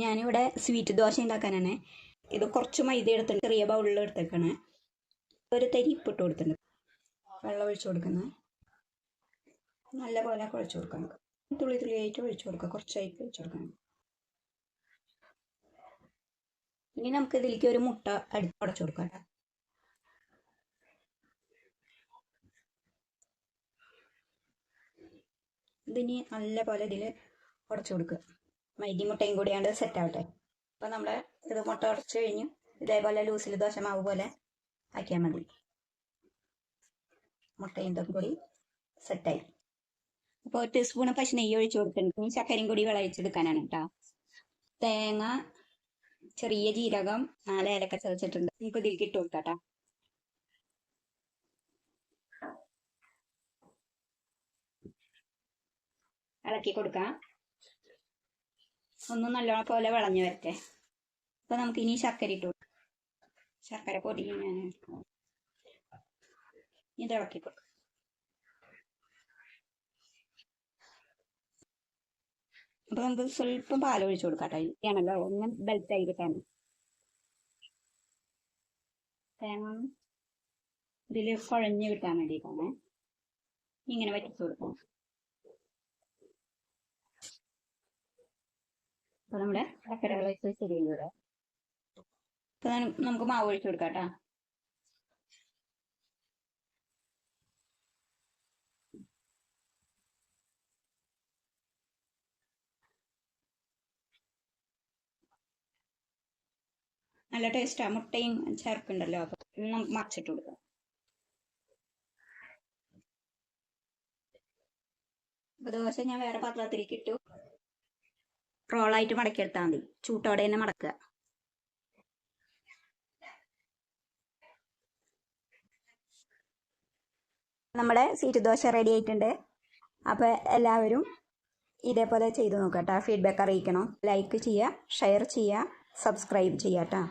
ഞാനിവിടെ സ്വീറ്റ് ദോശ ഉണ്ടാക്കാനാണ്. ഇത് കുറച്ച് മൈദ എടുത്തിട്ട് ചെറിയ ബൗളിൽ എടുത്തേക്കാണ്. ഒരു തരി ഇപ്പിട്ട് കൊടുത്തിട്ടുണ്ട്. വെള്ളം ഒഴിച്ചു കൊടുക്കുന്നത് നല്ല പോലെ കുഴച്ച് കൊടുക്കണം. തുള്ളി തുള്ളിയായിട്ട് ഒഴിച്ചു കൊടുക്കുക, കുറച്ചായിട്ട് ഒഴിച്ചു കൊടുക്കണം. ഇനി നമുക്ക് ഇതിലേക്ക് ഒരു മുട്ട അടച്ചു കൊടുക്കാം. ഇതിനി നല്ല പോലെ ഇതിൽ ഉടച്ചു കൊടുക്കുക. മൈദ മുട്ടയും കൂടിയാണ്ട് സെറ്റ് ആവട്ടെ. അപ്പോൾ നമ്മൾ ഇത് മുട്ട ഉടച്ച് കഴിഞ്ഞ് ഇതേപോലെ ലൂസിൽ ദോശ മാവ് പോലെ ആക്കിയാൽ മതി. മുട്ടയും ഇതൊക്കെ കൂടി സെറ്റായി. അപ്പോൾ 1 ടീസ്പൂൺ പശു നെയ്യ് ഒഴിച്ച് കൊടുത്തിട്ടുണ്ട്. ഇനി ചക്കരയും കൂടി വിളയിച്ചെടുക്കാനാണ് കേട്ടോ. തേങ്ങ, ചെറിയ ജീരകം, 4 ഏലക്ക ചതച്ചിട്ടുണ്ട്. നമുക്ക് ഇതിലേക്ക് ഇട്ട് കൊടുക്കാട്ടോ. ഇളക്കി കൊടുക്കാം. ഒന്ന് നല്ലോണം പോലെ വിളഞ്ഞു വരട്ടെ. അപ്പോൾ നമുക്ക് ഇനി ശർക്കര ഇട്ട് കൊടുക്കാം. ശർക്കര പൊടി ഞാൻ ഇത് ഇളക്കി കൊടുക്കാം. അപ്പോൾ നമുക്ക് സ്വല്പം പാൽ ഒഴിച്ചു കൊടുക്കാം കേട്ടോ. ആണല്ലോ ഒന്ന് ബെൽറ്റായി കിട്ടാൻ. തേങ്ങ ഇതിൽ കുഴഞ്ഞ് കിട്ടാൻ വേണ്ടിയിട്ടാണ് ഇങ്ങനെ വറ്റിച്ചു കൊടുക്കാം. അപ്പോൾ നമ്മുടെ ശർക്കര വിളയിച്ച് ശരിയായി. അപ്പോൾ നമുക്ക് മാവ് ഒഴിച്ചു കൊടുക്കാം കേട്ടോ. നല്ല ടേസ്റ്റാണ്, മുട്ടയും ചേർക്കുന്നുണ്ടല്ലോ. അപ്പോൾ നമുക്ക് മറിച്ചിട്ട് കൊടുക്കാം. അപ്പോൾ ദോശ ഞാൻ വേറെ പാത്രത്തിലേക്ക് ഇട്ടു. റോളായിട്ട് മടക്കിയെടുത്താൽ മതി. ചൂട്ടോടെ തന്നെ മടക്കുക. നമ്മുടെ സീറ്റ് ദോശ റെഡി ആയിട്ടുണ്ട്. അപ്പോൾ എല്ലാവരും ഇതേപോലെ ചെയ്ത് നോക്കാം കേട്ടോ. ഫീഡ്ബാക്ക് അറിയിക്കണം. ലൈക്ക് ചെയ്യുക, ഷെയർ ചെയ്യുക, സബ്സ്ക്രൈബ് ചെയ്യാം കേട്ടോ.